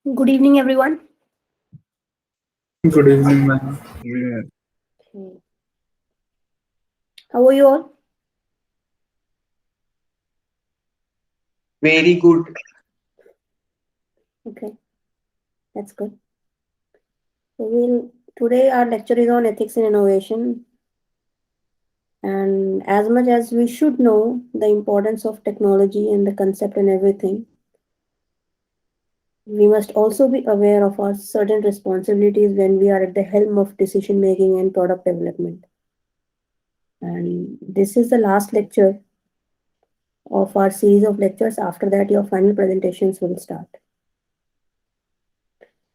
Good evening, everyone. Good evening, ma'am. Yeah. Hmm. How are you all? Very good. Okay, that's good. Today our lecture is on ethics and innovation. And as much as we should know the importance of technology and the concept and everything, we must also be aware of our certain responsibilities when we are at the helm of decision making and product development. And this is the last lecture of our series of lectures. After that, your final presentations will start.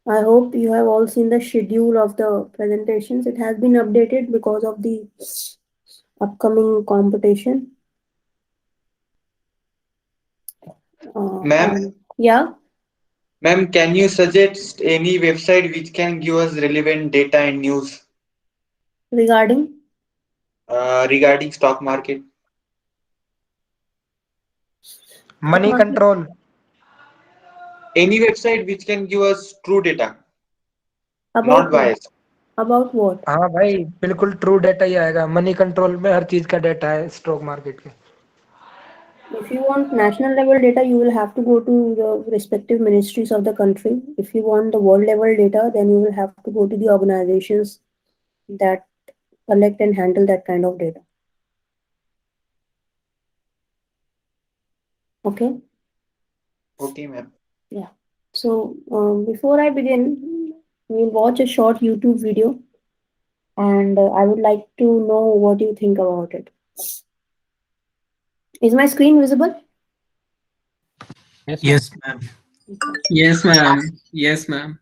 I hope you have all seen the schedule of the presentations. It has been updated because of the upcoming competition. Ma'am, Yeah, ma'am, can you suggest any website which can give us relevant data and news regarding regarding stock market? stock Money market, control. Any website which can give us true data, not about what? biased. About what? हाँ भाई, बिल्कुल true data ही आएगा। Money control में हर चीज का data है stock market के। If you want national level data, you will have to go to the respective ministries of the country. If you want the world level data, then you will have to go to the organizations that collect and handle that kind of data. Okay? Okay, ma'am. Yeah. So before I begin, we'll watch a short YouTube video, and I would like to know what you think about it. Is my screen visible? Yes ma'am. Yes, ma'am. Yes, ma'am. Yes, ma'am.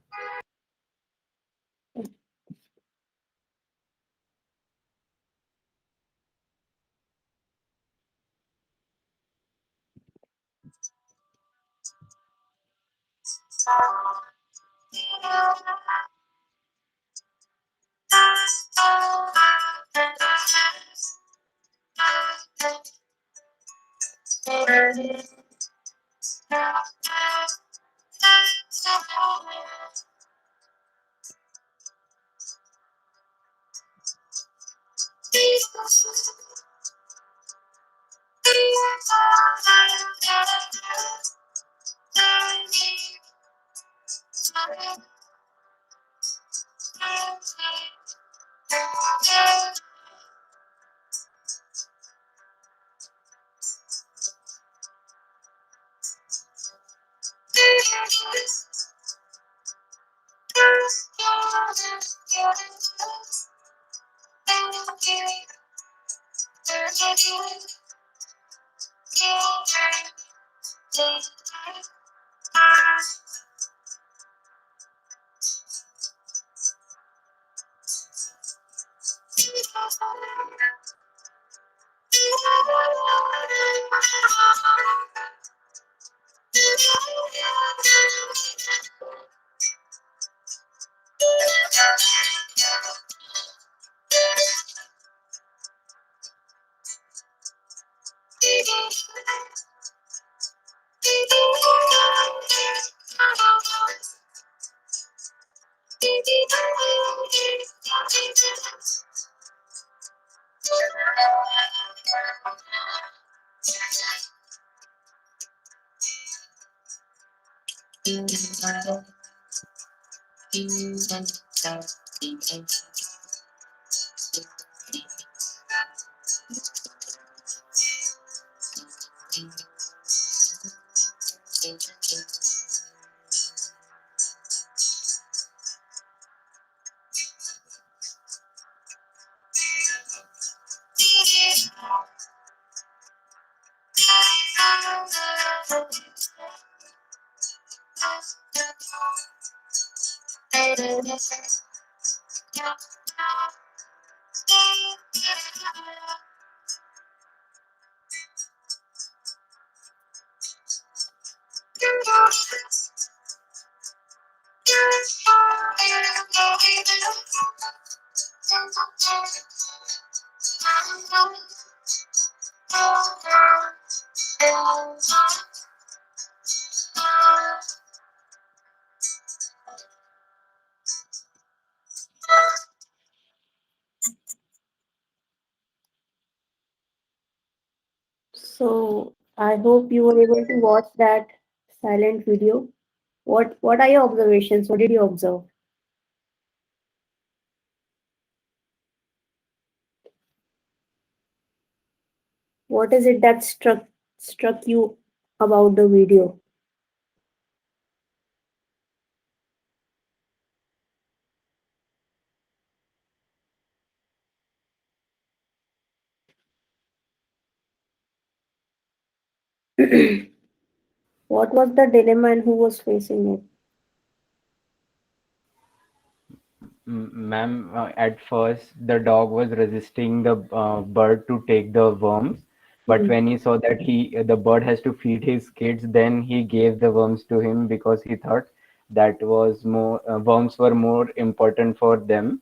So I hope you were able to watch that silent video. What are your observations? What did you observe? What is it that struck you about the video? What was the dilemma and who was facing it? Ma'am, at first the dog was resisting the bird to take the worms, but Hmm. when he saw that the bird has to feed his kids, then he gave the worms to him because he thought that was more worms were more important for them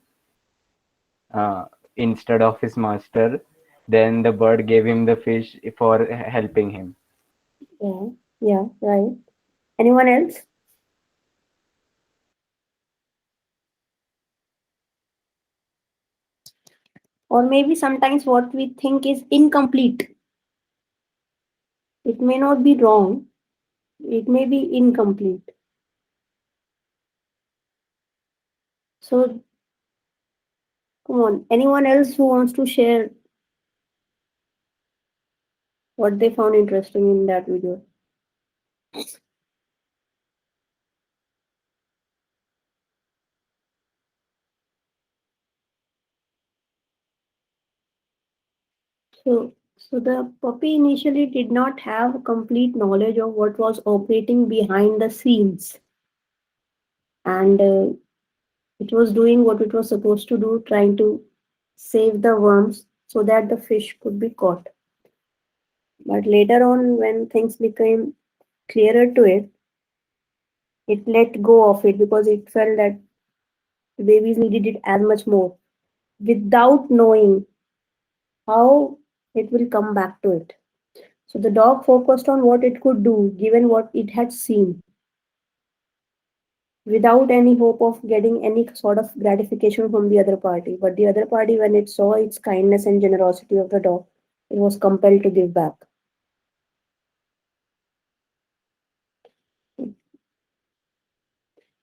uh, instead of his master. Then the bird gave him the fish for helping him. Yeah, yeah, right. Anyone else? Or maybe sometimes what we think is incomplete. It may not be wrong, it may be incomplete. So, come on, anyone else who wants to share what they found interesting in that video? So the puppy initially did not have complete knowledge of what was operating behind the scenes, and it was doing what it was supposed to do, trying to save the worms so that the fish could be caught. But later on, when things became clearer to it, it let go of it because it felt that the babies needed it as much more without knowing how it will come back to it. So the dog focused on what it could do given what it had seen without any hope of getting any sort of gratification from the other party. But the other party, when it saw its kindness and generosity of the dog, it was compelled to give back.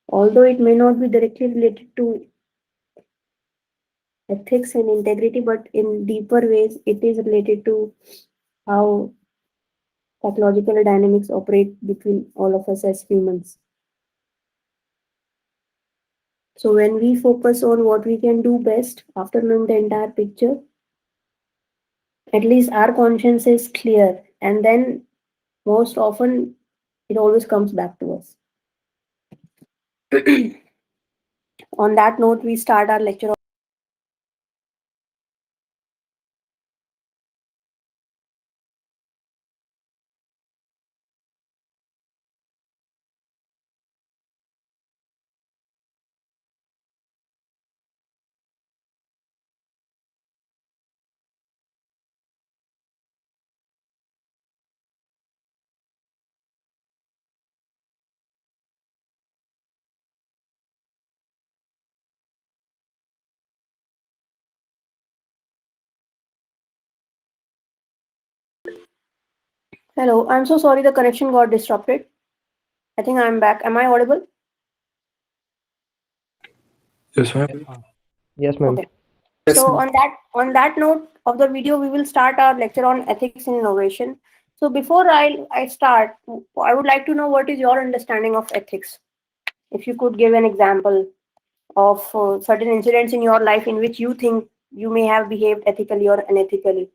Although it may not be directly related to ethics and integrity, but in deeper ways, it is related to how psychological dynamics operate between all of us as humans. So when we focus on what we can do best after knowing the entire picture, at least our conscience is clear, and then most often it always comes back to us. On that note, we start our lecture. Hello, I'm so sorry the connection got disrupted. I think I'm back. Am I audible? Yes, ma'am. Yes, ma'am. Okay. Yes, So ma'am. on that note of the video, we will start our lecture on ethics and innovation. So before I start, I would like to know what is your understanding of ethics. If you could give an example of certain incidents in your life in which you think you may have behaved ethically or unethically.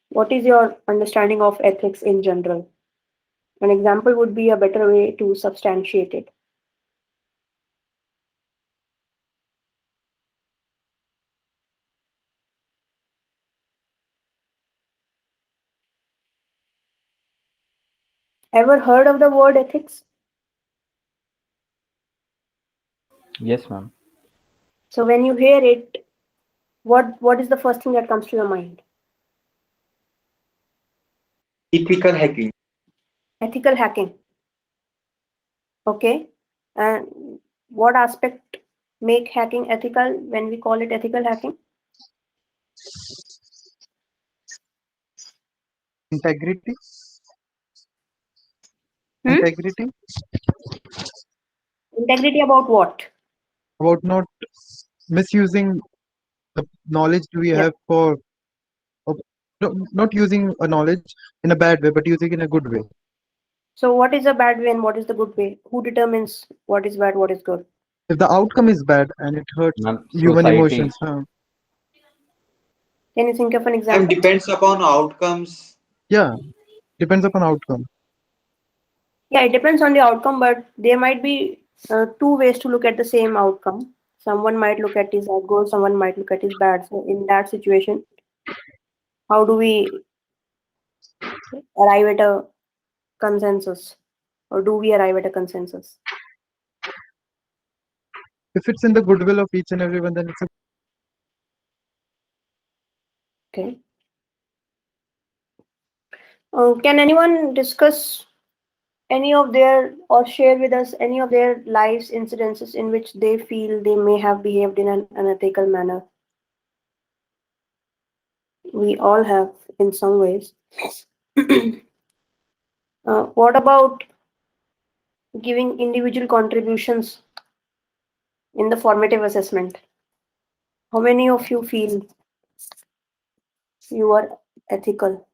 What is your understanding of ethics in general? An example would be a better way to substantiate it. Ever heard of the word ethics? Yes, ma'am. So when you hear it, what is the first thing that comes to your mind? Ethical hacking. Ethical hacking. Okay. And what aspect make hacking ethical when we call it ethical hacking? Integrity. Hmm? Integrity Integrity about what? about not misusing the knowledge we Yeah. have for of, not using a knowledge in a bad way, but using it in a good way. So what is a bad way and what is the good way? Who determines what is bad, what is good? If the outcome is bad and it hurts Ma'am, human society. emotions, Can you think of an Ma'am, example? depends upon outcomes. yeah, depends upon outcome. Yeah, it depends on the outcome, but there might be two ways to look at the same outcome. Someone might look at it as good, someone might look at it as bad. So in that situation, how do we arrive at a consensus? Or do we arrive at a consensus? If it's in the goodwill of each and everyone, then it's a Okay. Can anyone discuss any of their or share with us any of their lives incidences in which they feel they may have behaved in an unethical manner? We all have in some ways. What about giving individual contributions in the formative assessment? How many of you feel you are ethical?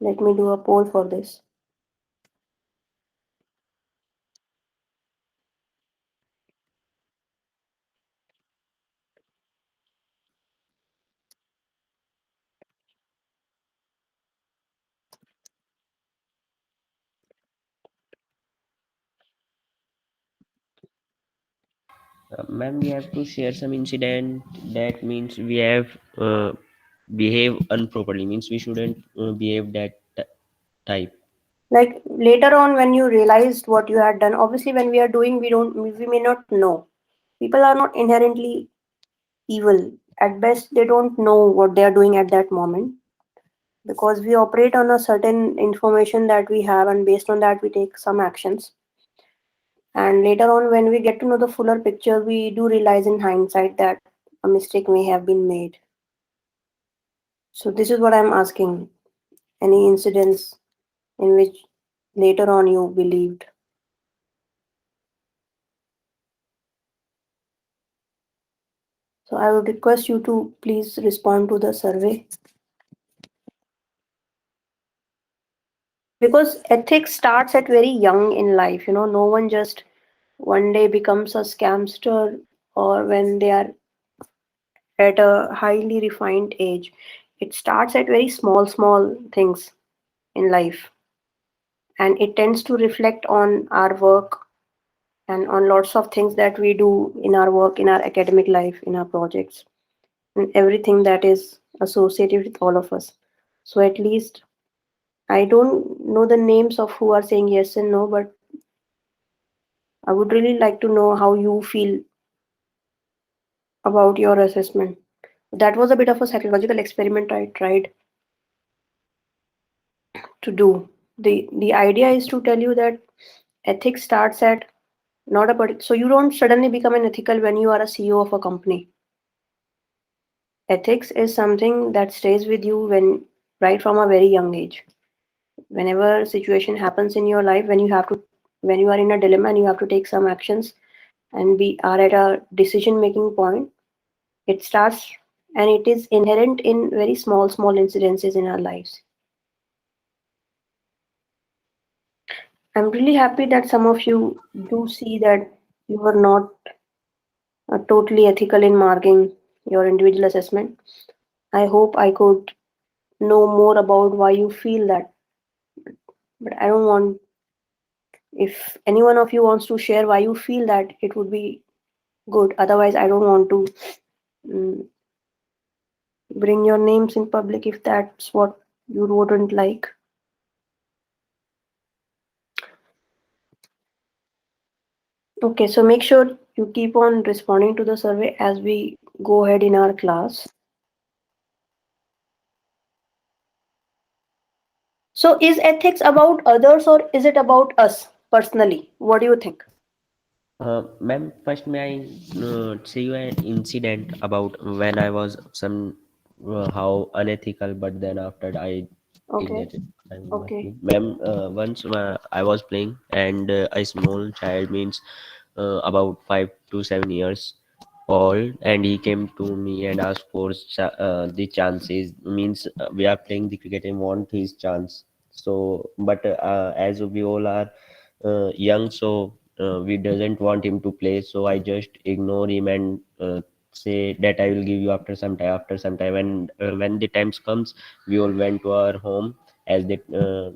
Let me do a poll for this. Ma'am, we have to share some incident that means we have behave improperly, means we shouldn't behave that type. Like later on, when you realized what you had done, obviously, when we are doing, we may not know. People are not inherently evil. At best, they don't know what they are doing at that moment because we operate on a certain information that we have, and based on that, we take some actions. And later on, when we get to know the fuller picture, we do realize in hindsight that a mistake may have been made. So, this is what I'm asking. Any incidents in which later on you believed? So, I would request you to please respond to the survey. Because ethics starts at very young in life, no one just one day becomes a scamster or when they are at a highly refined age. It starts at very small things in life, and it tends to reflect on our work and on lots of things that we do in our work, in our academic life, in our projects, and everything that is associated with all of us. So at least I don't know the names of who are saying yes and no, but I would really like to know how you feel about your assessment. That was a bit of a psychological experiment I tried to do. The idea is to tell you that ethics starts at not a so you don't suddenly become an ethical when you are a CEO of a company. Ethics is something that stays with you when right from a very young age. Whenever a situation happens in your life when you are in a dilemma and you have to take some actions and we are at a decision making point, it starts and it is inherent in very small incidences in our lives. I'm really happy that some of you do see that you are not totally ethical in marking your individual assessment. I hope I could know more about why you feel that, but I don't want, if any one of you wants to share why you feel that, it would be good. Otherwise, I don't want to mm, bring your names in public if that's what you wouldn't like. Okay, so make sure you keep on responding to the survey as we go ahead in our class. So, is ethics about others or is it about us personally? What do you think? Ma'am, first may I say you an incident about when I was some how unethical, but then after I think Okay. that I'm Okay. lucky. Ma'am, once I was playing and a small child means about 5 to 7 years old, and he came to me and asked for the chances, means we are playing the cricket and want his chance. So but as we all are young, so we doesn't want him to play, so I just ignore him and say that I will give you after some time, and when the times comes, we all went to our home, as the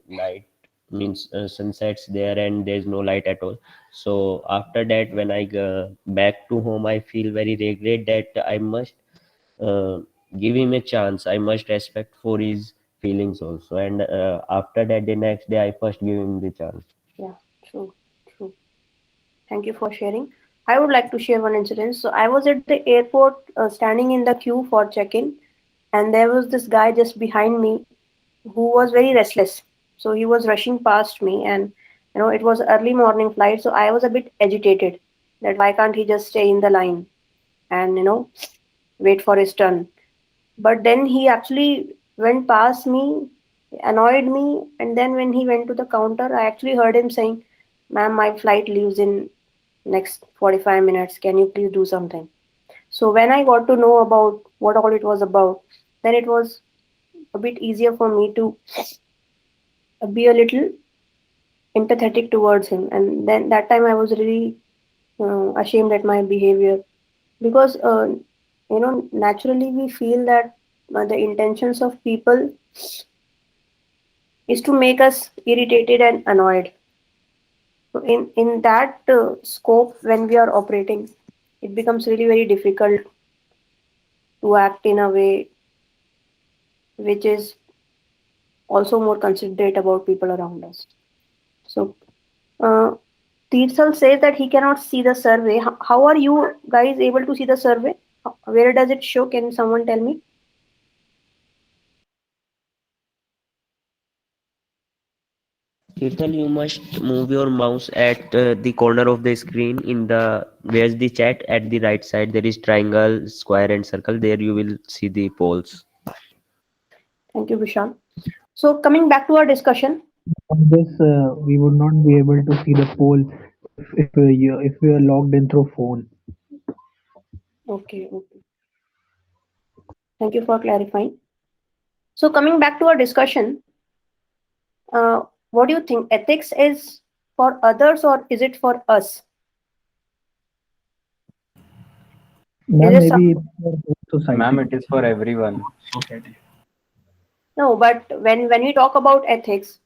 night means sunsets there and there's no light at all. So after that, when I go back to home, I feel very regret that I must uh, give him a chance. I must respect for his feelings also. And after that, the next day, I first give him the chance. Yeah, true, true. Thank you for sharing. I would like to share one incident. So I was at the airport standing in the queue for check-in, and there was this guy just behind me who was very restless. So he was rushing past me, and it was early morning flight, so I was a bit agitated that why can't he just stay in the line and wait for his turn. But then he actually went past me, annoyed me, and then when he went to the counter, I actually heard him saying, "Ma'am, my flight leaves in next 45 minutes. Can you please do something?" So when I got to know about what all it was about, then it was a bit easier for me to be a little empathetic towards him. And then that time I was really ashamed at my behavior because naturally we feel that the intentions of people is to make us irritated and annoyed. So in that scope, when we are operating, it becomes really very difficult to act in a way which is also more considerate about people around us. So uh, Tirsal says that he cannot see the survey. How are you guys able to see the survey? Where does it show? Can someone tell me? Tirthal, you must move your mouse at the corner of the screen in the where's the chat at the right side. There is triangle, square, and circle. There you will see the polls. Thank you, Vishal. So coming back to our discussion. On this, we would not be able to see the poll if we are logged in through phone. Okay, okay. Thank you for clarifying. So coming back to our discussion, uh, what do you think? Ethics is for others or is it for us? Ma'am, Is it maybe some... for both society. Ma'am, it is for everyone. Society. No, but when we talk about ethics,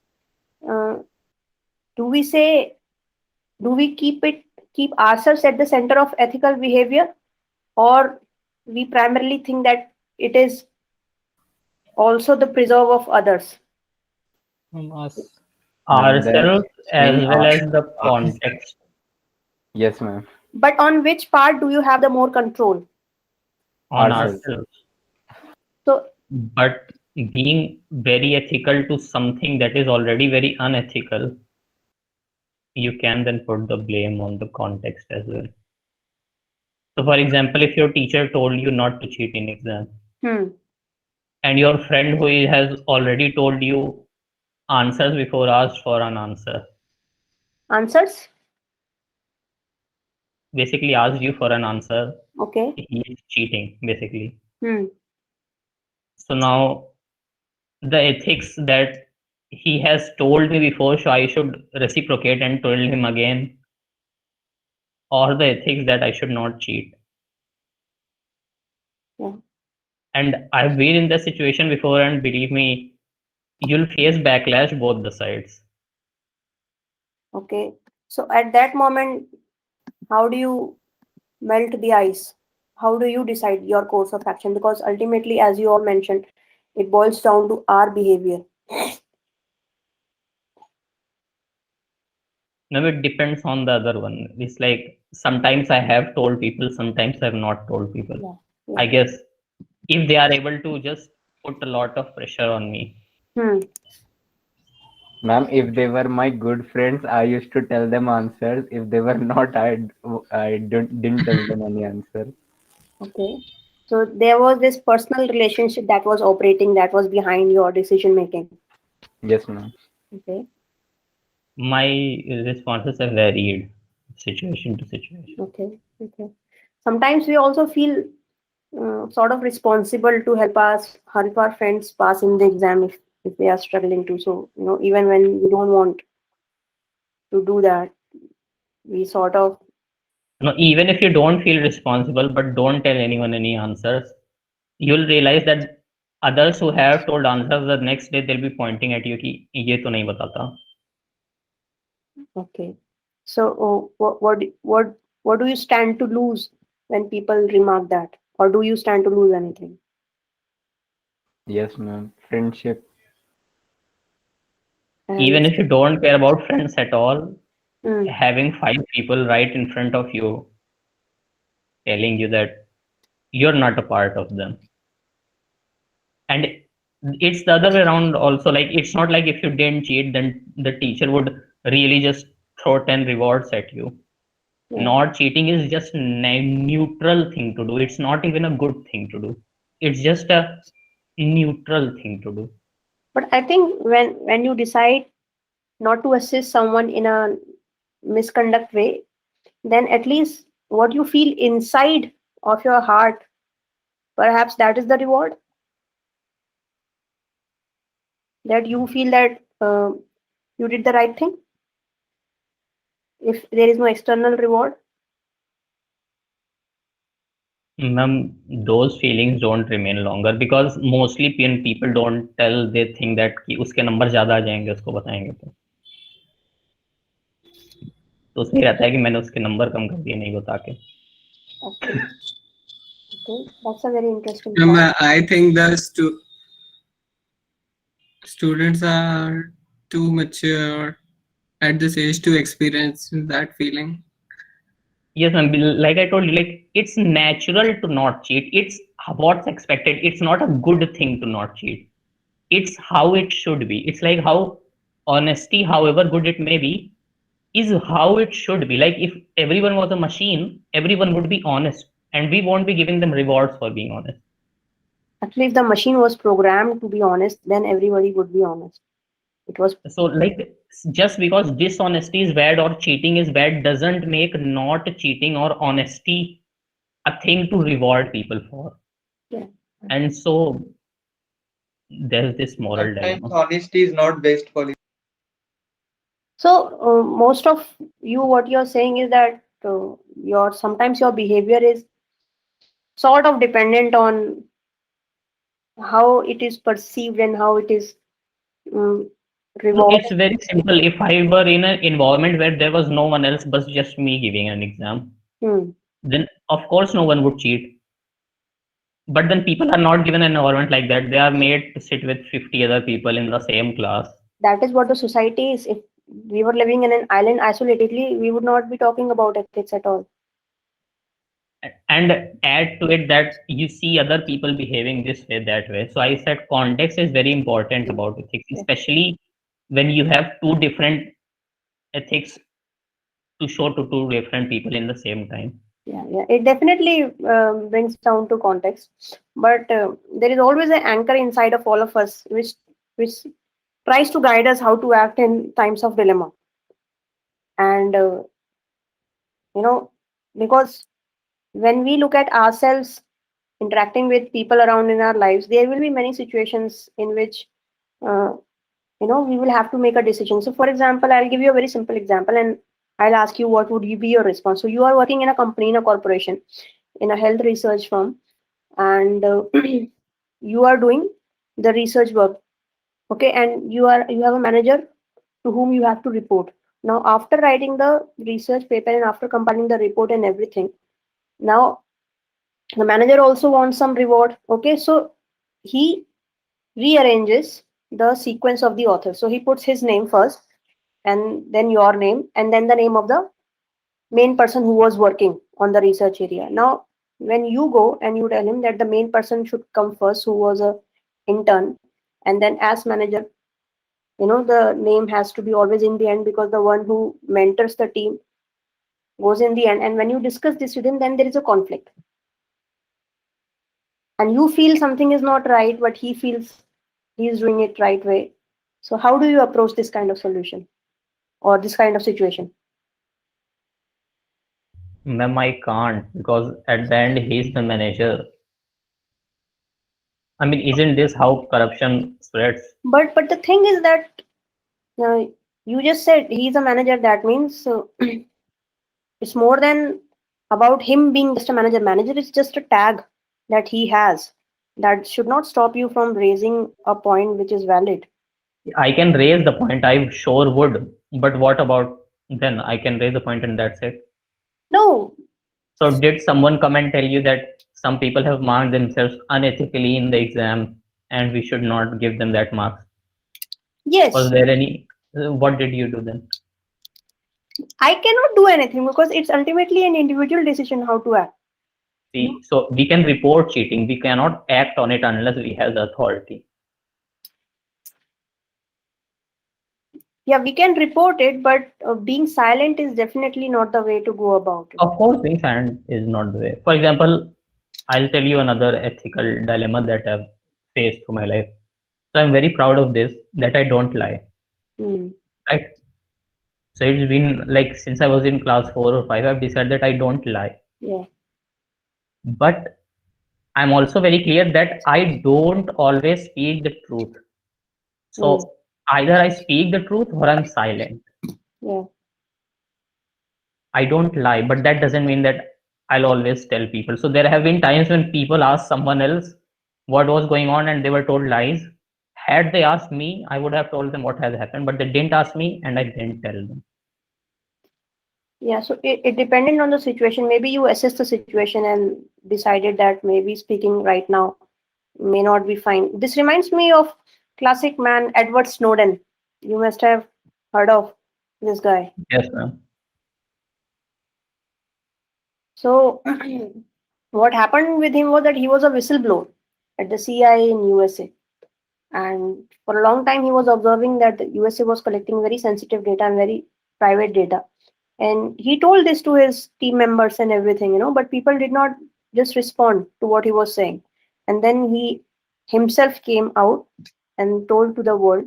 uh, do we say, do we keep ourselves at the center of ethical behavior, or we primarily think that it is also the preserve of others? Us. Ma'am, then Ourselves as in well our, as the context. yes, ma'am. But on which part do you have the more control? On Ourselves. ourselves. So But being very ethical to something that is already very unethical, you can then put the blame on the context as well. So for example, if your teacher told you not to cheat in exam, and your friend who has already told you answers before asked for an answer, answers, basically asked you for an answer, okay. he is cheating, basically. Hmm. So now the ethics that he has told me before, so I should reciprocate and told him again, or the ethics that I should not cheat. Yeah. And I've been in that situation before, and believe me, you'll face backlash both the sides. Okay. So at that moment, how do you melt the ice? How do you decide your course of action? Because ultimately, as you all mentioned, it boils down to our behavior. Now it depends on the other one. It's like sometimes I have told people, sometimes I have not told people. Yeah. I guess if they are able to just put a lot of pressure on me. Ma'am, if they were my good friends, I used to tell them answers. If they were not, I didn't tell them any answer. Okay. So there was this personal relationship that was operating, that was behind your decision making. Yes, ma'am. Okay. My responses are varied situation to situation. Okay. Okay. Sometimes we also feel sort of responsible to help our friends pass in the exam if they are struggling to. So, even when we don't want to do that, we sort of, No, even if you don't feel responsible, but don't tell anyone any answers, you'll realize that others who have told answers the next day, they'll be pointing at you कि ये तो नहीं बताता. okay. So, what do you stand to lose when people remark that? Or do you stand to lose anything? Yes, ma'am. Friendship. Even if you don't care about friends at all, Mm, having 5 people right in front of you telling you that you're not a part of them. And it's the other way around also. Like, it's not like if you didn't cheat, then the teacher would really just throw 10 rewards at you. yeah. Not cheating is just neutral thing to do. It's not even a good thing to do. It's just a neutral thing to do. But I think when you decide not to assist someone in a misconduct way, then at least what you feel inside of your heart, perhaps that is the reward. That you feel that you did the right thing. If there is no external reward. Ma'am, those feelings don't remain longer because mostly when people don't tell, they think that कि उसके number ज्यादा आ जाएंगे उसको बताएंगे तो उसमें रहता है कि मैंने उसके नंबर कम कर दिए नहीं बता के. Okay. Okay, that's a very interesting Ma'am, point. I think the students are too mature at this age to experience that feeling. Yes, ma'am. Like I told you, like it's natural to not cheat. It's what's expected. It's not a good thing to not cheat. It's how it should be. It's like how honesty, however good it may be, is how it should be. Like if everyone was a machine, everyone would be honest, and we won't be giving them rewards for being honest. Actually, if the machine was programmed to be honest, then everybody would be honest. It was So like just because dishonesty is bad or cheating is bad doesn't make not cheating or honesty a thing to reward people for. Yeah. And so there's this moral Sometimes dilemma. honesty is not best policy. so. Most of you, what you're saying is that sometimes your behavior is sort of dependent on how it is perceived and how it is No, rewarded. it's very simple. If I were in an environment where there was no one else but just me giving an exam, then of course no one would cheat. But then people are not given an environment like that. They are made to sit with 50 other people in the same class. That is what the society is. If we were living in an island isolatedly, we would not be talking about ethics at all. And add to it that you see other people behaving this way, that way. So I said context is very important about ethics, especially when you have 2 different ethics to show to 2 different people in the same time. Yeah. It definitely brings down to context, but there is always an anchor inside of all of us, which tries to guide us how to act in times of dilemma. And because when we look at ourselves interacting with people around in our lives, there will be many situations in which we will have to make a decision. So, for example, I'll give you a very simple example, and I'll ask you what would be your response. So you are working in a company, in a corporation, in a health research firm, and you are doing the research work. Okay, and you have a manager to whom you have to report. Now, after writing the research paper and after compiling the report and everything, now the manager also wants some reward. Okay, so he rearranges the sequence of the author. So he puts his name first, and then your name, and then the name of the main person who was working on the research area. Now, when you go and you tell him that the main person should come first, who was a intern, and then as manager, the name has to be always in the end, because the one who mentors the team goes in the end. And when you discuss this with him, then there is a conflict. and you feel something is not right, but he feels he's doing it right way. So how do you approach this kind of solution or this kind of situation? Ma'am, I can't, because at the end he's the manager. I mean, isn't this how corruption spreads? But the thing is that uh, you just said he's a manager. That means it's more than about him being just a manager. Manager is just a tag that he has. That should not stop you from raising a point which is valid. I can raise the point, I sure would. But what about then? I can raise the point and that's it. No, So did someone come and tell you that some people have marked themselves unethically in the exam and we should not give them that mark? yes, Was there any, what did you do then? I cannot do anything because it's ultimately an individual decision how to act. See, so we can report cheating, we cannot act on it unless we have the authority. Yeah, we can report it, but being silent is definitely not the way to go about it. Of course, being silent is not the way. For example, I'll tell you another ethical dilemma that I've faced through my life. So I'm very proud of this, that I don't lie. Hmm. Right? So it's been like since I was in class 4 or 5, I've decided that I don't lie. Yeah. But I'm also very clear that I don't always speak the truth. So either I speak the truth or I'm silent. Yeah. I don't lie, but that doesn't mean that I'll always tell people. So there have been times when people asked someone else what was going on and they were told lies. Had they asked me, I would have told them what has happened, but they didn't ask me and I didn't tell them. Yeah, so it depended on the situation. Maybe you assessed the situation and decided that maybe speaking right now may not be fine. This reminds me of classic man Edward Snowden. You must have heard of this guy. Yes, ma'am. So what happened with him was that he was a whistleblower at the CIA in USA. And for a long time, he was observing that the USA was collecting very sensitive data and very private data. And he told this to his team members and everything, but people did not just respond to what he was saying. And then he himself came out and told to the world.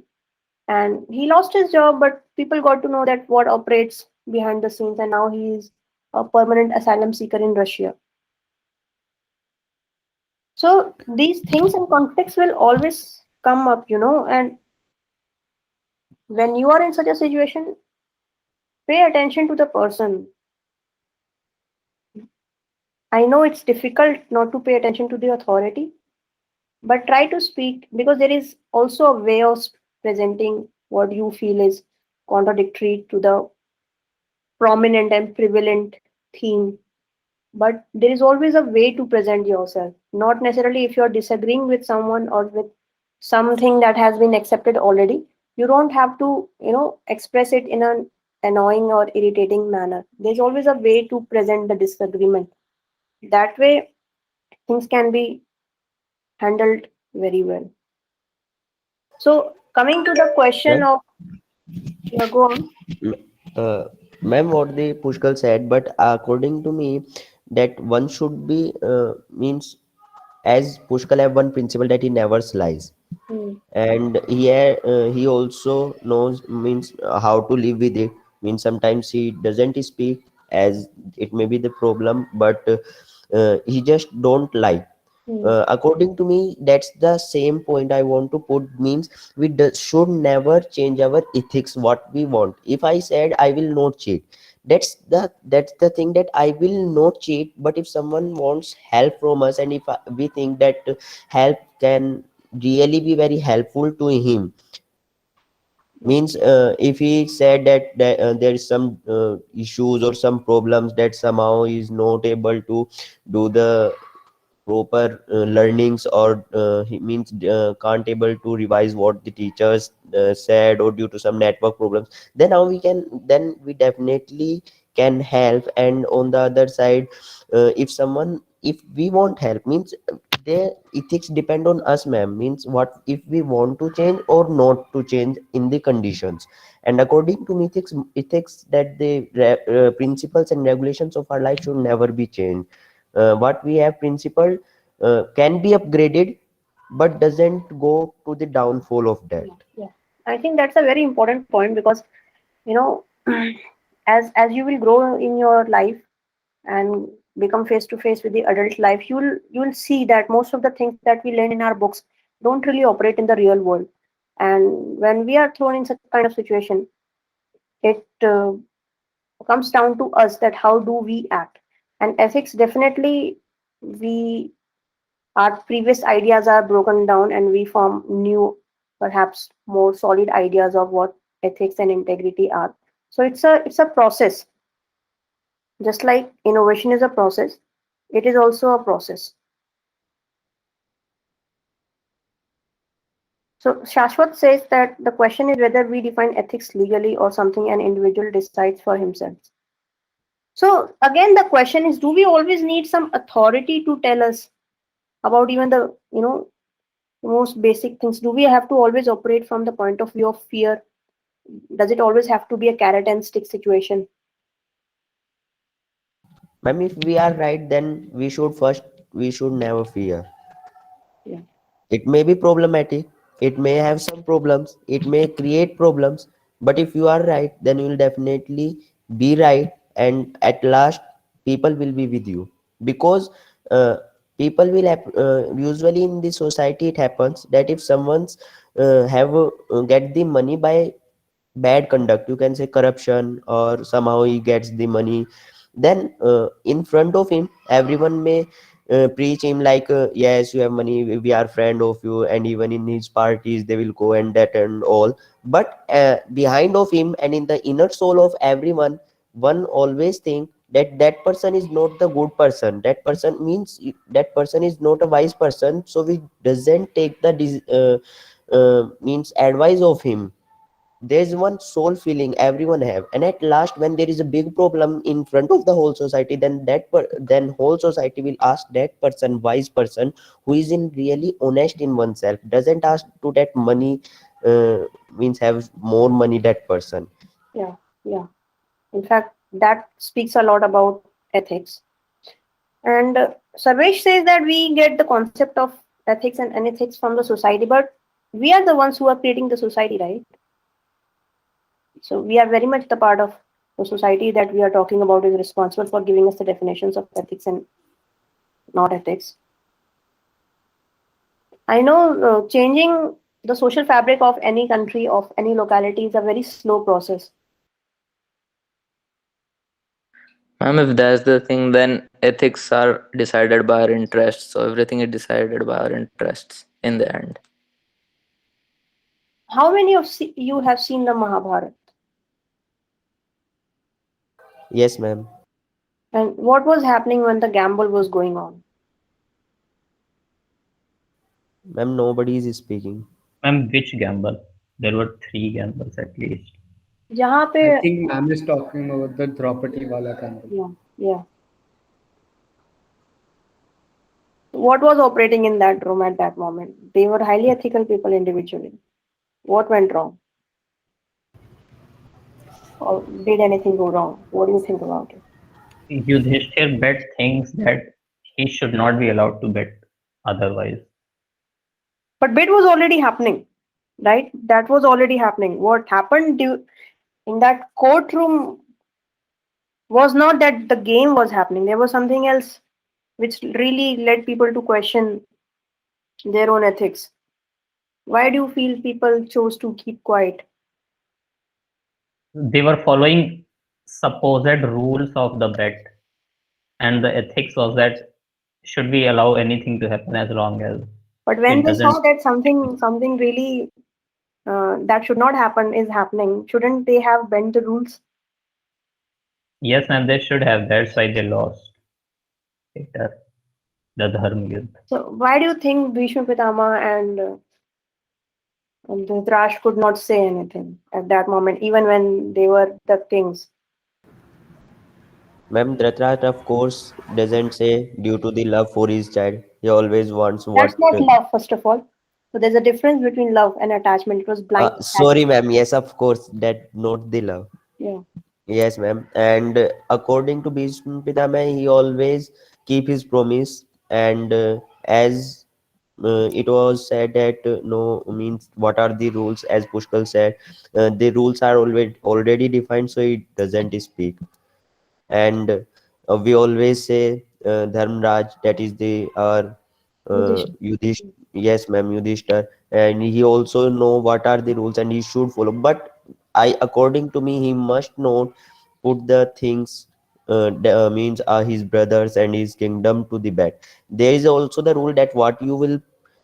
And he lost his job, but people got to know that what operates behind the scenes. And now he is a permanent asylum seeker in Russia. So these things and conflicts will always come up, and when you are in such a situation, pay attention to the person. I know it's difficult not to pay attention to the authority, but try to speak, because there is also a way of presenting what you feel is contradictory to the prominent and prevalent theme. But there is always a way to present yourself, not necessarily if you're disagreeing with someone or with something that has been accepted already. You don't have to, express it in an annoying or irritating manner. There's always a way to present the disagreement. That way, things can be handled very well. So, coming to the question Ma'am? of, yeah, go on. Ma'am, what the Pushkal said, but according to me, that one should be means, as Pushkal have one principle that he never lies, Hmm. and he also knows means how to live with it. Means sometimes he doesn't speak, as it may be the problem, but he just don't lie. Hmm. According to me, that's the same point I want to put. Means we should never change our ethics what we want. If I said I will not cheat, that's the thing, that I will not cheat. But if someone wants help from us, and if we think that help can really be very helpful to him, means if he said that there is some issues or some problems, that somehow he is not able to do the proper learnings, or he means can't able to revise what the teachers said, or due to some network problems, then we definitely can help. And on the other side, if we want help, means their ethics depend on us, ma'am. Means what if we want to change or not to change in the conditions. And according to me, ethics that the principles and regulations of our life should never be changed. What we have principle, can be upgraded, but doesn't go to the downfall of that. Yeah, I think that's a very important point because, you know, as you will grow in your life and become face to face with the adult life, you'll see that most of the things that we learn in our books don't really operate in the real world. And when we are thrown in such kind of situation, it comes down to us that how do we act. And ethics, definitely, we our previous ideas are broken down and we form new, perhaps more solid ideas of what ethics and integrity are. So it's a process. Just like innovation is a process, it is also a process. So Shashwat says that the question is whether we define ethics legally or something an individual decides for himself. So again, the question is, do we always need some authority to tell us about even the, most basic things? Do we have to always operate from the point of view of fear? Does it always have to be a carrot and stick situation? Ma'am, if we are right, then we should never fear. Yeah. It may be problematic, it may have some problems, it may create problems, but if you are right, then you will definitely be right, and at last, people will be with you. Because uh, people will usually in the society it happens that if someone's have get the money by bad conduct, you can say corruption, or somehow he gets the money, then in front of him everyone may preach him like, yes, you have money, we are friend of you, and even in his parties they will go and that and all. But behind of him and in the inner soul of everyone, one always think that that person is not the good person, that person means that person is not a wise person, so we doesn't take the means advice of him. There's one soul feeling everyone have, and at last when there is a big problem in front of the whole society, then then whole society will ask that person, wise person, who is in really honest in oneself, doesn't ask to that money, means have more money that person. Yeah, yeah. In fact, that speaks a lot about ethics. And Sarvesh says that we get the concept of ethics and unethics from the society, but we are the ones who are creating the society, right? So we are very much the part of the society that we are talking about is responsible for giving us the definitions of ethics and not ethics. I know changing the social fabric of any country, of any locality is a very slow process. Ma'am, if that's the thing, then ethics are decided by our interests. So everything is decided by our interests in the end. How many of you have seen the Mahabharata? Yes, ma'am. And what was happening when the gamble was going on? Ma'am, nobody is speaking. Ma'am, which gamble? There were 3 gambles at least. जहाँ पे I think ma'am is talking about the Draupadi wala gamble. yeah. What was operating in that room at that moment? They were highly ethical people individually. What went wrong? Or did anything go wrong? What do you think about it? Yudhishthir bet things that he should not be allowed to bet otherwise. But bid was already happening, right? That was already happening. What happened in that courtroom was not that the game was happening. There was something else which really led people to question their own ethics. Why do you feel people chose to keep quiet? They were following supposed rules of the bet, and the ethics was that should we allow anything to happen as long as But when it they saw doesn't. that something really that should not happen is happening, shouldn't they have bent the rules? Yes, and they should have. That's why they lost later the Dharma Yuddha. So why do you think Bhishma Pitama and Dhritarashtra could not say anything at that moment, even when they were the kings? Ma'am, Dhritarashtra of course doesn't say due to the love for his child. He always wants what. That's not love, first of all. So there's a difference between love and attachment. It was blind. Sorry, ma'am. Yes, of course, that not the love. Yeah. Yes, ma'am. And according to Bhishma Pitama, he always keep his promise, and as it was said that no means what are the rules, as Pushkal said, the rules are already defined, so it doesn't speak. And we always say Dharmraj, that is the our Yudhishthir, yes ma'am, Yudhishthir, and he also know what are the rules and he should follow. But according to me, he must not put the things means his brothers and his kingdom to the bet. There is also the rule that what you will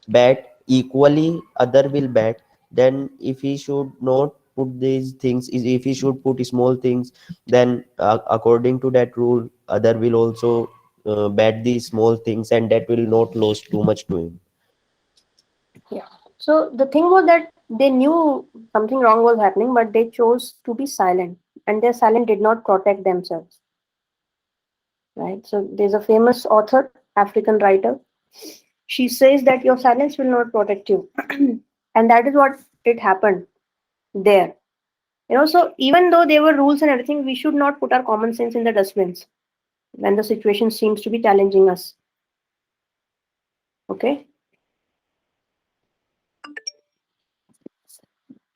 bet equally, other will bet. Then if he should not put these things, if he should put small things, then according to that rule, other will also bet these small things, and that will not lose too much to him. Yeah. So the thing was that they knew something wrong was happening, but they chose to be silent, and their silence did not protect themselves. Right. So there's a famous author, African writer. She says that your silence will not protect you, and that is what it happened there. So even though there were rules and everything, we should not put our common sense in the dustbins when the situation seems to be challenging us. Okay.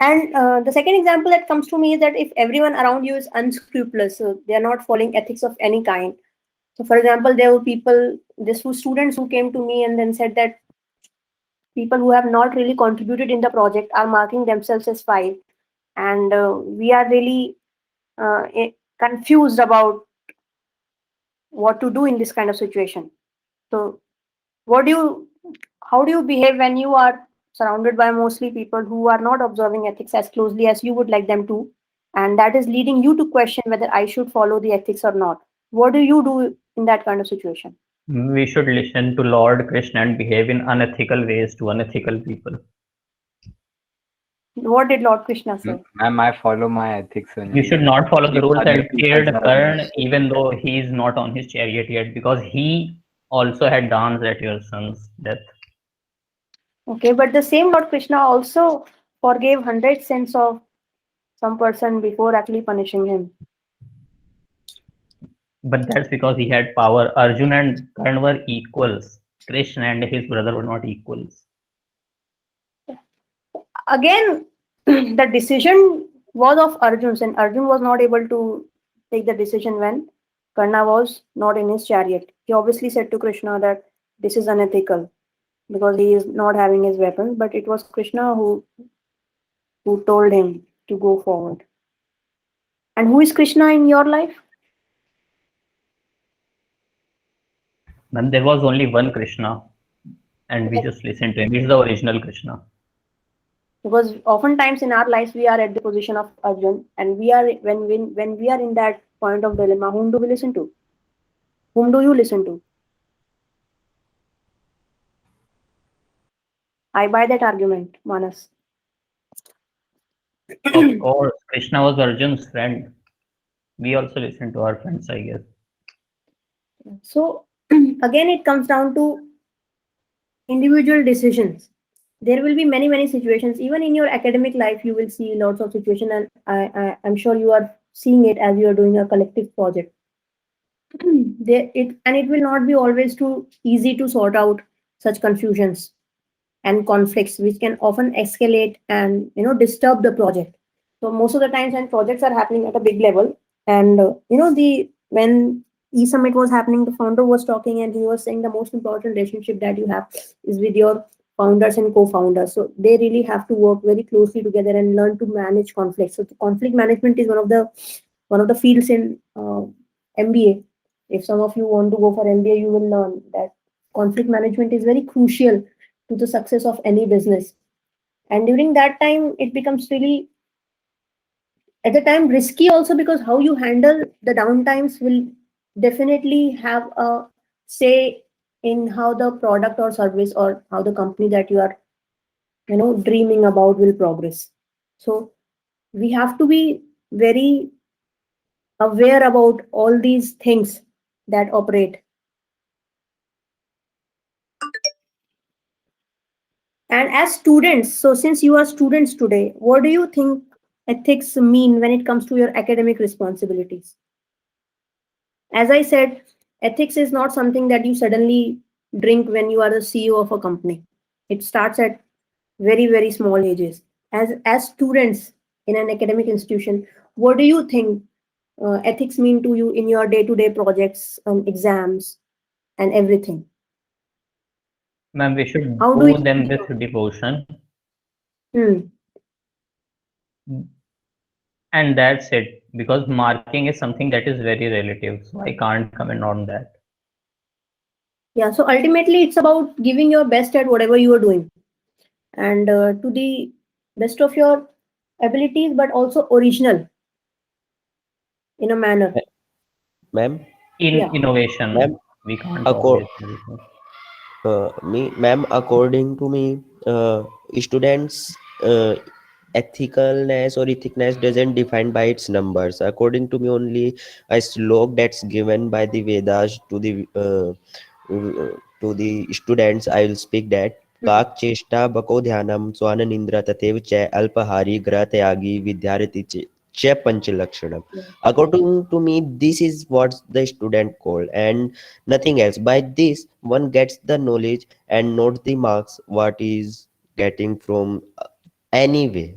And the second example that comes to me is that if everyone around you is unscrupulous, so they are not following ethics of any kind. So, for example, there were these two students who came to me and then said that people who have not really contributed in the project are marking themselves as 5, and we are really confused about what to do in this kind of situation. So, how do you behave when you are surrounded by mostly people who are not observing ethics as closely as you would like them to, and that is leading you to question whether I should follow the ethics or not? What do you do in that kind of situation? We should listen to Lord Krishna and behave in unethical ways to unethical people. What did Lord Krishna say? Ma'am, I follow my ethics only. You should not follow the If rules other and people killed are Karn against- even though he is not on his chariot yet, because he also had danced at your son's death. Okay, but the same Lord Krishna also forgave 100 sins of some person before actually punishing him. But that's because he had power. Arjuna and Karn were equals. Krishna and his brother were not equals. Again, the decision was of Arjun's, and Arjun was not able to take the decision when Karna was not in his chariot. He obviously said to Krishna that this is unethical because he is not having his weapons, but it was Krishna who told him to go forward. And who is Krishna in your life? Then there was only one Krishna, and we just listened to him. He's the original Krishna. Because oftentimes in our lives we are at the position of Arjun, and we are when we are in that point of dilemma, whom do we listen to? Whom do you listen to? I buy that argument, Manas. Of course, Krishna was Arjun's friend. We also listen to our friends, I guess. So again, it comes down to individual decisions. There will be many situations. Even in your academic life, you will see lots of situations, and I'm sure you are seeing it as you are doing a collective project. It will not be always too easy to sort out such confusions and conflicts, which can often escalate and disturb the project. So most of the times when projects are happening at a big level, and when eSummit was happening, the founder was talking and he was saying the most important relationship that you have is with your founders and co-founders. So they really have to work very closely together and learn to manage conflicts. So conflict management is one of the fields in MBA. If some of you want to go for MBA, you will learn that conflict management is very crucial to the success of any business. And during that time, it becomes really, at the time, risky also, because how you handle the downtimes will definitely have a say in how the product or service or how the company that you are dreaming about will progress. So we have to be very aware about all these things that operate. And as students, so since you are students today, what do you think ethics mean when it comes to your academic responsibilities? As I said, ethics is not something that you suddenly drink when you are the CEO of a company. It starts at very, very small ages. As students in an academic institution, what do you think ethics mean to you in your day-to-day projects, exams, and everything? Ma'am, we should How do do you them think with devotion, Hmm. and that's it. Because marking is something that is very relative, so I can't comment on that. Yeah, so ultimately it's about giving your best at whatever you are doing, and to the best of your abilities, but also original in a manner. Ma'am, In Yeah. innovation, ma'am, we can't acco- always do this. ma'am, according to me, students' ethicalness or ethicness doesn't define by its numbers. According to me, only a slok that's given by the Vedas to the students. I will speak that. काक चेष्टा बको ध्यानम स्वान निंद्र तथैव च अल्पहारी ग्रह त्यागी विद्यार्थी च पंचलक्षणम. According to me, this is what the student called and nothing else. By this, one gets the knowledge and not the marks what is getting from any way.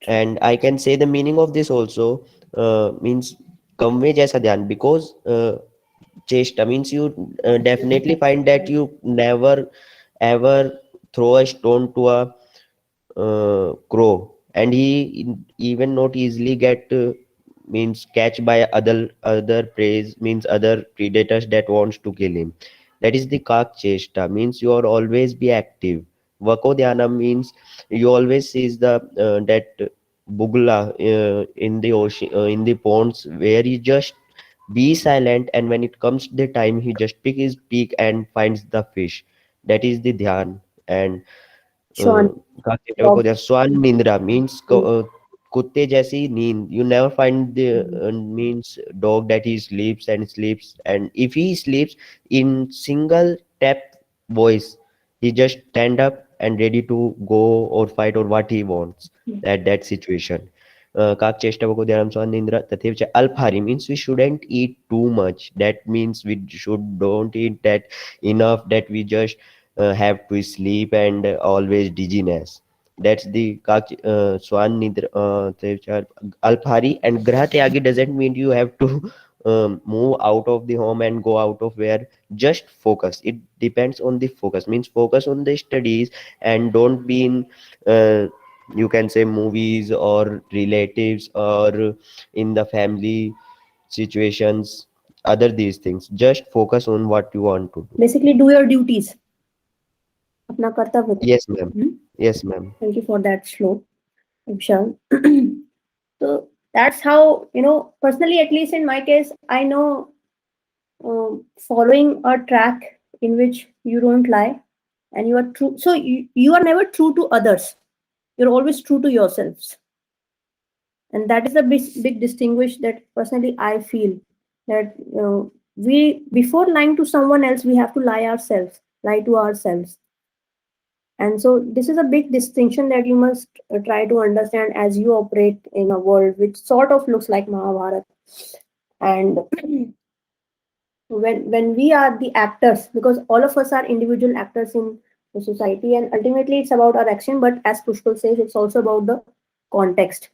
And I can say the meaning of this also means कम जैसा ध्यान, because chesta means you definitely find that you never ever throw a stone to a crow, and he even not easily get means catch by other prey, means other predators that wants to kill him. That is the kak chesta, means you are always be active. Vako dhyana means you always sees the that bugla in the ocean, in the ponds, where he just be silent, and when it comes the time he just pick his beak and finds the fish. That is the dhyan. And Swan. swan nindra means kutte jaisi नींद. You never find the means dog that he sleeps and sleeps, and if he sleeps in single tap voice, he just stand up and ready to go or fight or what he wants at that situation. काक चेष्टा बको ध्यानम स्वान निंद्रा तथैव च अल्पहारी means we shouldn't eat too much. That means we should don't eat that enough that we just have to sleep and always dizziness. That's the swan nidra alphari. And grah tyagi doesn't mean you have to move out of the home and go out of where. Just focus. It depends on the focus, means focus on the studies and don't be in you can say movies or relatives or in the family situations, other these things. Just focus on what you want to do. Basically, do your duties. अपना कर्तव्य. Yes, ma'am. Yes, ma'am. Thank you for that slow, Vishal. So that's how, personally, at least in my case, I know following a track in which you don't lie and you are true. So you are never true to others. You're always true to yourselves. And that is a big distinguish that personally I feel that we, before lying to someone else, we have to lie to ourselves. And so this is a big distinction that you must try to understand as you operate in a world which sort of looks like Mahabharata. And when we are the actors, because all of us are individual actors in the society, and ultimately it's about our action, but as Pushkal says, it's also about the context.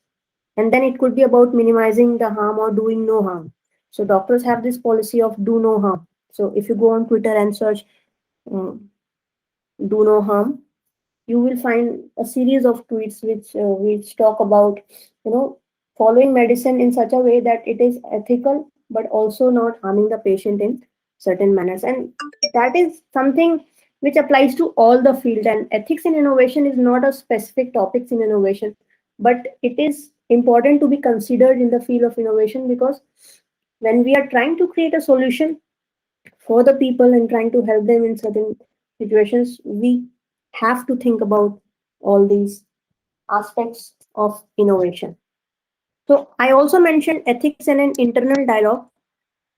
And then it could be about minimizing the harm or doing no harm. So doctors have this policy of do no harm. So if you go on Twitter and search do no harm, you will find a series of tweets which talk about following medicine in such a way that it is ethical but also not harming the patient in certain manners. And that is something which applies to all the field. And ethics in innovation is not a specific topics in innovation, but it is important to be considered in the field of innovation, because when we are trying to create a solution for the people and trying to help them in certain situations, we have to think about all these aspects of innovation. So I also mentioned ethics and an internal dialogue,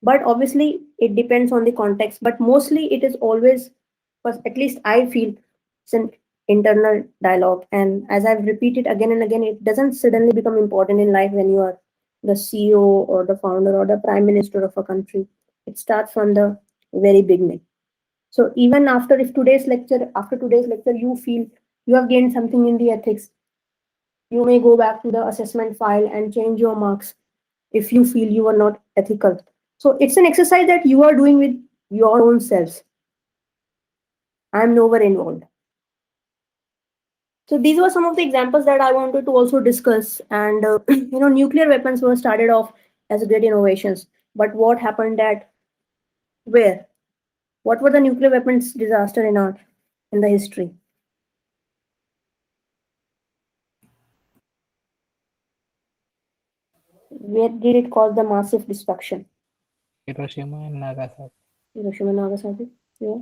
but obviously it depends on the context, but mostly it is always, at least I feel, it's an internal dialogue. And as I've repeated again and again, it doesn't suddenly become important in life when you are the CEO or the founder or the prime minister of a country. It starts from the very beginning. So even after today's lecture, you feel you have gained something in the ethics, you may go back to the assessment file and change your marks if you feel you are not ethical. So it's an exercise that you are doing with your own selves. I'm nowhere involved. So these were some of the examples that I wanted to also discuss. And nuclear weapons were started off as great innovations. But what happened at where? What were the nuclear weapons disaster in the history? Where did it cause the massive destruction? Hiroshima and Nagasaki. Hiroshima and Nagasaki. Yeah.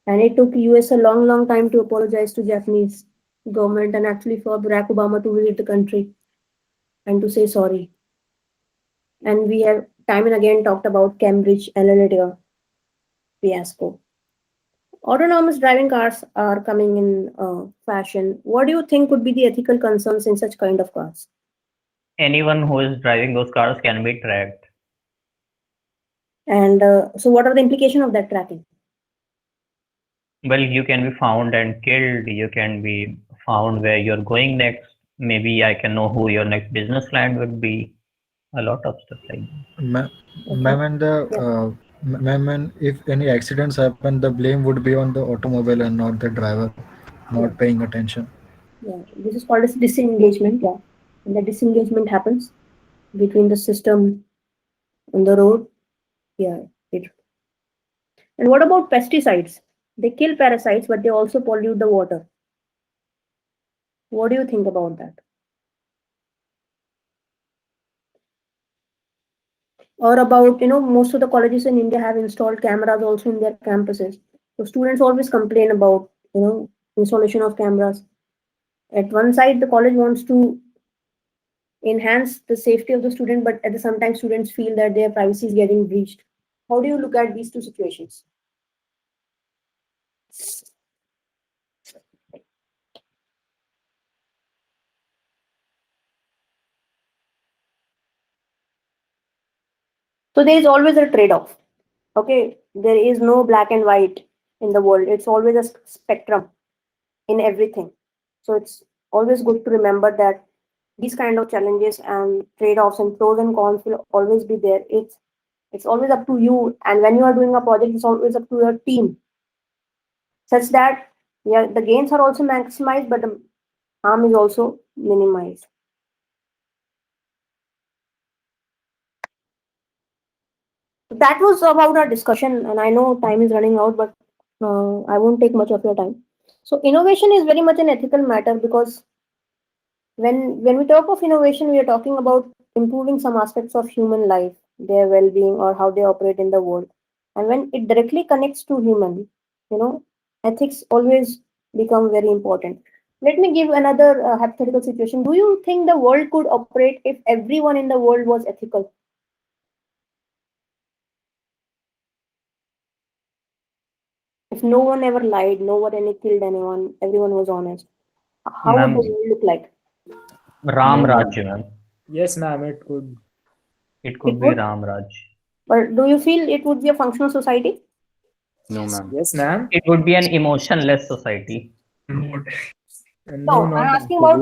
And it took US a long time to apologize to Japanese government and actually for Barack Obama to visit the country and to say sorry. And we have time and again talked about Cambridge Analytica fiasco. Autonomous driving cars are coming in fashion. What do you think would be the ethical concerns in such kind of cars? Anyone who is driving those cars can be tracked. And so what are the implications of that tracking? Well, you can be found and killed. You can be found where you're going next. Maybe I can know who your next business client would be. A lot of stuff like that. Ma'am, and if any accidents happen, the blame would be on the automobile and not the driver, not paying attention. Yeah, this is called as disengagement. Yeah, and the disengagement happens between the system and the road. Yeah, and what about pesticides? They kill parasites, but they also pollute the water. What do you think about that? Or about, most of the colleges in India have installed cameras also in their campuses. So students always complain about, installation of cameras. At one side, the college wants to enhance the safety of the student, but at the same time, students feel that their privacy is getting breached. How do you look at these two situations? So there is always a trade-off. Okay, there is no black and white in the world. It's always a spectrum in everything. So it's always good to remember that these kind of challenges and trade-offs and pros and cons will always be there. It's always up to you. And when you are doing a project, it's always up to your team. Such that the gains are also maximized, but the harm is also minimized. That was about our discussion, and I know time is running out, but I won't take much of your time. So innovation is very much an ethical matter because when we talk of innovation, we are talking about improving some aspects of human life, their well-being, or how they operate in the world. And when it directly connects to human, ethics always become very important. Let me give another hypothetical situation. Do you think the world could operate if everyone in the world was ethical? If no one ever lied, no one any killed anyone, everyone was honest, how would the world look like? Ram Raj, ma'am. Yes, ma'am, it could. It could be Ram Raj. But do you feel it would be a functional society? No, ma'am. Yes, ma'am. It would be an emotionless society. No, I'm asking about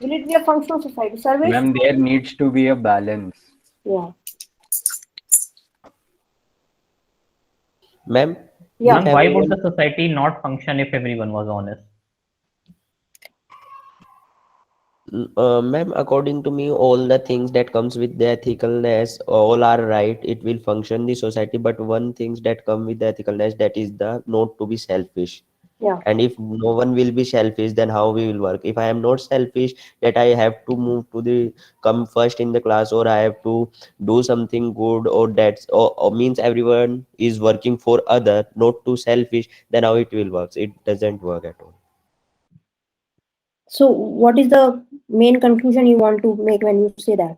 will it be a functional society? Service? Ma'am, there needs to be a balance. Yeah. Ma'am? Yeah. Ma'am, why would the society not function if everyone was honest? Ma'am, according to me, all the things that comes with the ethicalness, all are right. It will function the society, but one things that come with the ethicalness, that is the not to be selfish. Yeah. And if no one will be selfish, then how we will work? If I am not selfish, that I have to move to the come first in the class, or I have to do something good, or that's or means everyone is working for other, not too selfish, then how it will work? It doesn't work at all. So what is the main conclusion you want to make when you say that?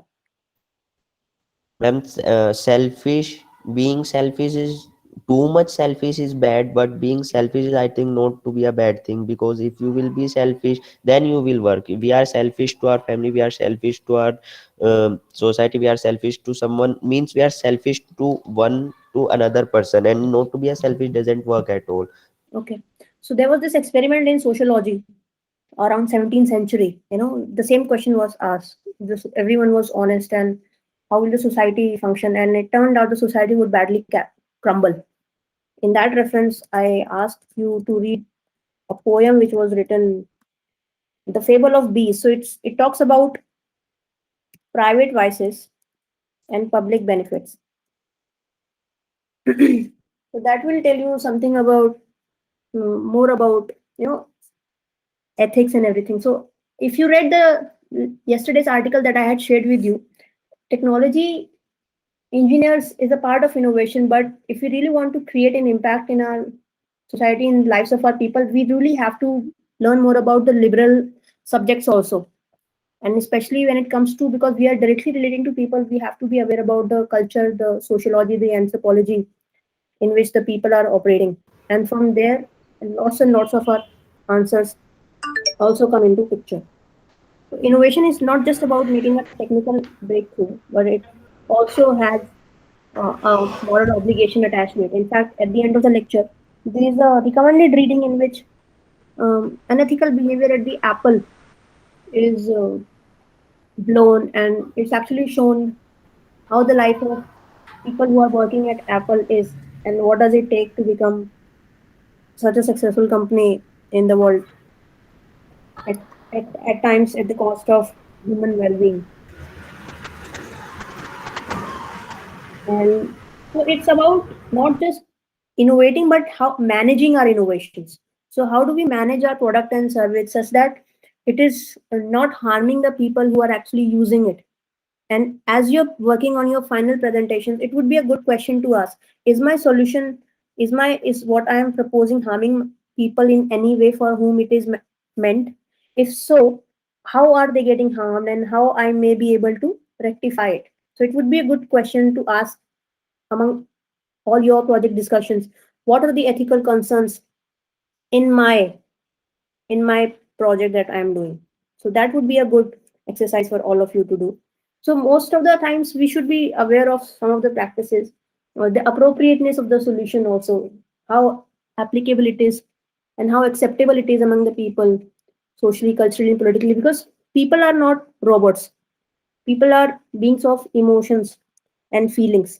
Ma'am, selfish, being selfish is too much selfish is bad, but being selfish is, I think, not to be a bad thing, because if you will be selfish, then you will work. We are selfish to our family, we are selfish to our society, we are selfish to someone, means we are selfish to another person, and not to be a selfish doesn't work at all. Okay. So there was this experiment in sociology around 17th century. The same question was asked. Everyone was honest, and how will the society function? And it turned out the society would badly crumble. In that reference, I asked you to read a poem which was written, The Fable of Bees. So it talks about private vices and public benefits. So that will tell you something about more about ethics and everything. So if you read the yesterday's article that I had shared with you, technology engineers is a part of innovation, but if we really want to create an impact in our society, in lives of our people, we really have to learn more about the liberal subjects also. And especially when it comes to, because we are directly relating to people, we have to be aware about the culture, the sociology, the anthropology in which the people are operating. And from there, lots and lots of our answers also come into picture. So innovation is not just about making a technical breakthrough, but it also has a moral obligation attached to it. In fact, at the end of the lecture, there is a recommended reading in which unethical behavior at the Apple is blown, and it's actually shown how the life of people who are working at Apple is, and what does it take to become such a successful company in the world, at times at the cost of human well-being. And so it's about not just innovating, but how managing our innovations. So how do we manage our product and service such that it is not harming the people who are actually using it? And as you're working on your final presentations, it would be a good question to ask: is my solution, is what I am proposing harming people in any way for whom it is meant? If so, how are they getting harmed, and how I may be able to rectify it? So it would be a good question to ask among all your project discussions. What are the ethical concerns in my project that I am doing? So that would be a good exercise for all of you to do. So most of the times we should be aware of some of the practices, or the appropriateness of the solution also, how applicable it is, and how acceptable it is among the people, socially, culturally, and politically, because people are not robots. People are beings of emotions and feelings,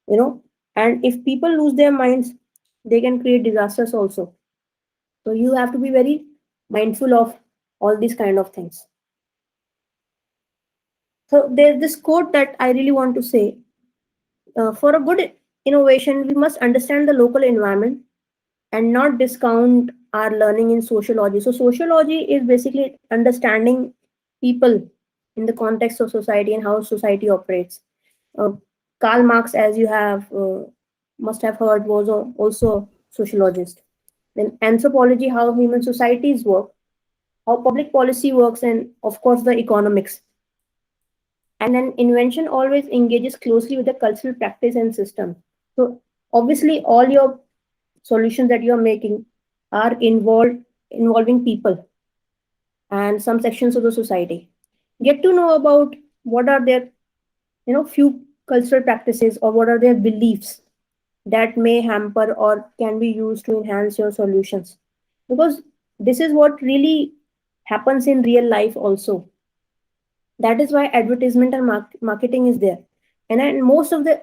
and if people lose their minds, they can create disasters also. So you have to be very mindful of all these kind of things. So there's this quote that I really want to say. For a good innovation, we must understand the local environment and not discount our learning in sociology. So sociology is basically understanding people in the context of society and how society operates. Karl Marx, as you have must have heard, was also a sociologist. Then anthropology, how human societies work, how public policy works, and of course the economics. And then invention always engages closely with the cultural practice and system. So obviously all your solutions that you're making are involving people and some sections of the society. Get to know about what are their few cultural practices, or what are their beliefs that may hamper or can be used to enhance your solutions, because this is what really happens in real life also. That is why advertisement and marketing is there, and then most of the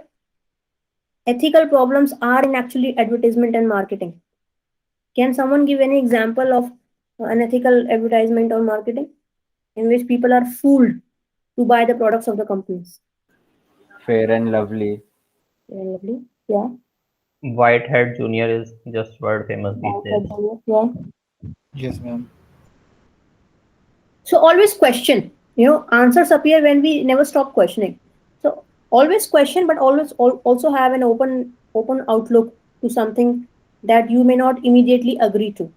ethical problems are in actually advertisement and marketing. Can someone give any example of unethical advertisement or marketing in which people are fooled to buy the products of the companies? Fair and Lovely. Fair and Lovely, yeah. Whitehead Junior is just world famous these days. Yeah. Yes, ma'am. So always question. Answers appear when we never stop questioning. So always question, but always also have an open outlook to something that you may not immediately agree to.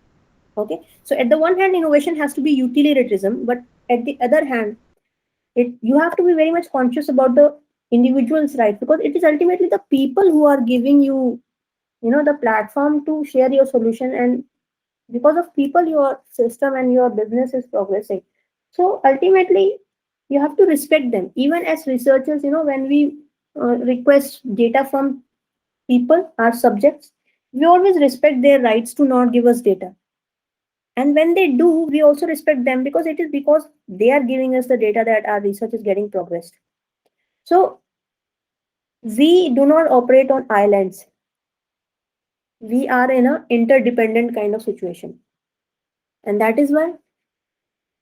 Okay. So at the one hand, innovation has to be utilitarianism, but at the other hand, you have to be very much conscious about the individual's right, because it is ultimately the people who are giving you the platform to share your solution, and because of people, your system and your business is progressing. So ultimately, you have to respect them. Even as researchers, when we request data from people, our subjects, we always respect their rights to not give us data. And when they do, we also respect them, because it is because they are giving us the data that our research is getting progressed. So we do not operate on islands. We are in an interdependent kind of situation. And that is why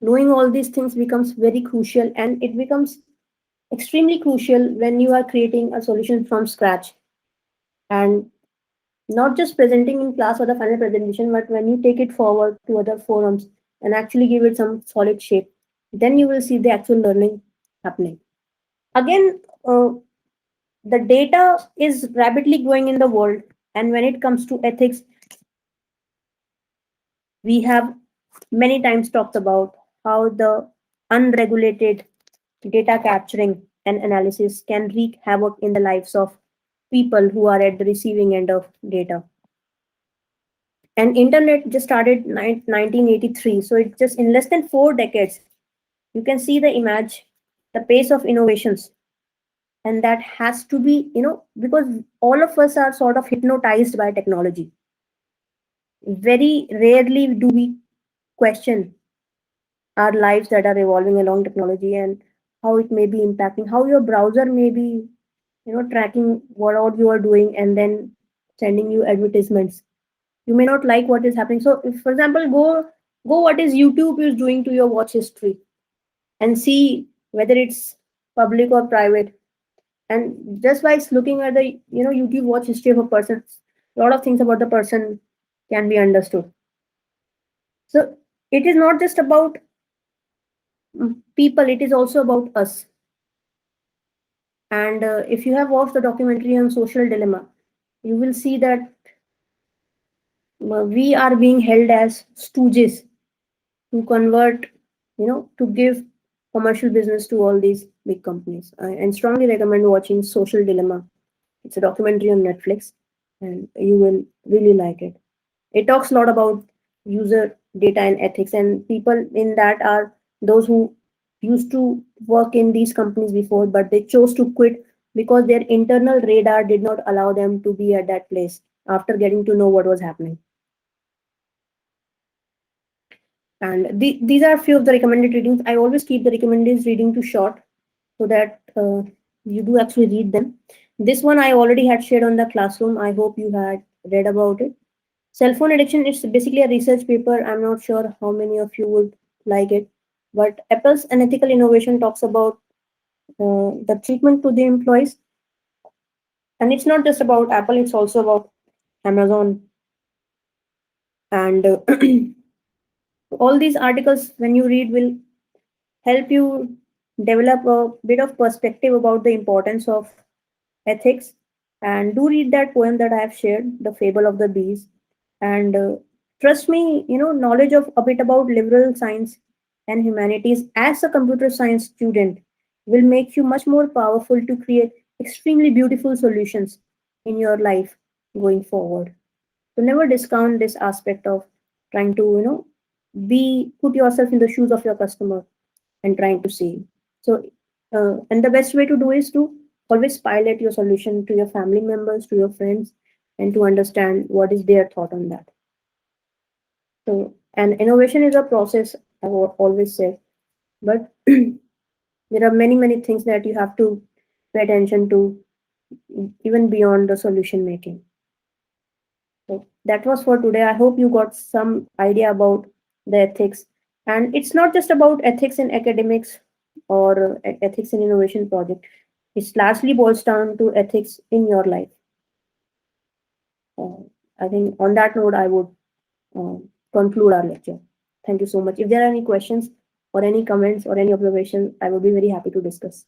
knowing all these things becomes very crucial, and it becomes extremely crucial when you are creating a solution from scratch, and not just presenting in class or the final presentation, but when you take it forward to other forums and actually give it some solid shape, then you will see the actual learning happening. Again, the data is rapidly growing in the world, and when it comes to ethics, we have many times talked about how the unregulated data capturing and analysis can wreak havoc in the lives of people who are at the receiving end of data. And internet just started 1983, so it just in less than 4 decades, you can see the image, the pace of innovations. And that has to be, because all of us are sort of hypnotized by technology. Very rarely do we question our lives that are evolving along technology, and how it may be impacting, how your browser may be, tracking what all you are doing and then sending you advertisements. You may not like what is happening. So if, for example, go what is YouTube is doing to your watch history, and see whether it's public or private. And just by looking at the YouTube watch history of a person, a lot of things about the person can be understood. So it is not just about people, it is also about us. And if you have watched the documentary on Social Dilemma, you will see that we are being held as stooges to convert, to give commercial business to all these big companies. And strongly recommend watching Social Dilemma. It's a documentary on Netflix, and you will really like it. It talks a lot about user data and ethics, and people in that are those who used to work in these companies before, but they chose to quit because their internal radar did not allow them to be at that place after getting to know what was happening. And these are a few of the recommended readings. I always keep the recommended reading to short, so that you do actually read them. This one I already had shared on the classroom. I hope you had read about it. Cell phone addiction is basically a research paper. I'm not sure how many of you would like it, but Apple's unethical innovation talks about the treatment to the employees. And it's not just about Apple, it's also about Amazon. And all these articles, when you read, will help you develop a bit of perspective about the importance of ethics. And do read that poem that I have shared, The Fable of the Bees. And trust me, knowledge of a bit about liberal science and humanities as a computer science student will make you much more powerful to create extremely beautiful solutions in your life going forward. So never discount this aspect of trying to, put yourself in the shoes of your customer and trying to see. So, and the best way to do is to always pilot your solution to your family members, to your friends, and to understand what is their thought on that. So, and innovation is a process, I've always said, but there are many, many things that you have to pay attention to, even beyond the solution making. So that was for today. I hope you got some idea about the ethics. And it's not just about ethics in academics or ethics in innovation project. It largely boils down to ethics in your life. I think on that note, I would conclude our lecture. Thank you so much. If there are any questions or any comments or any observations, I would be very happy to discuss.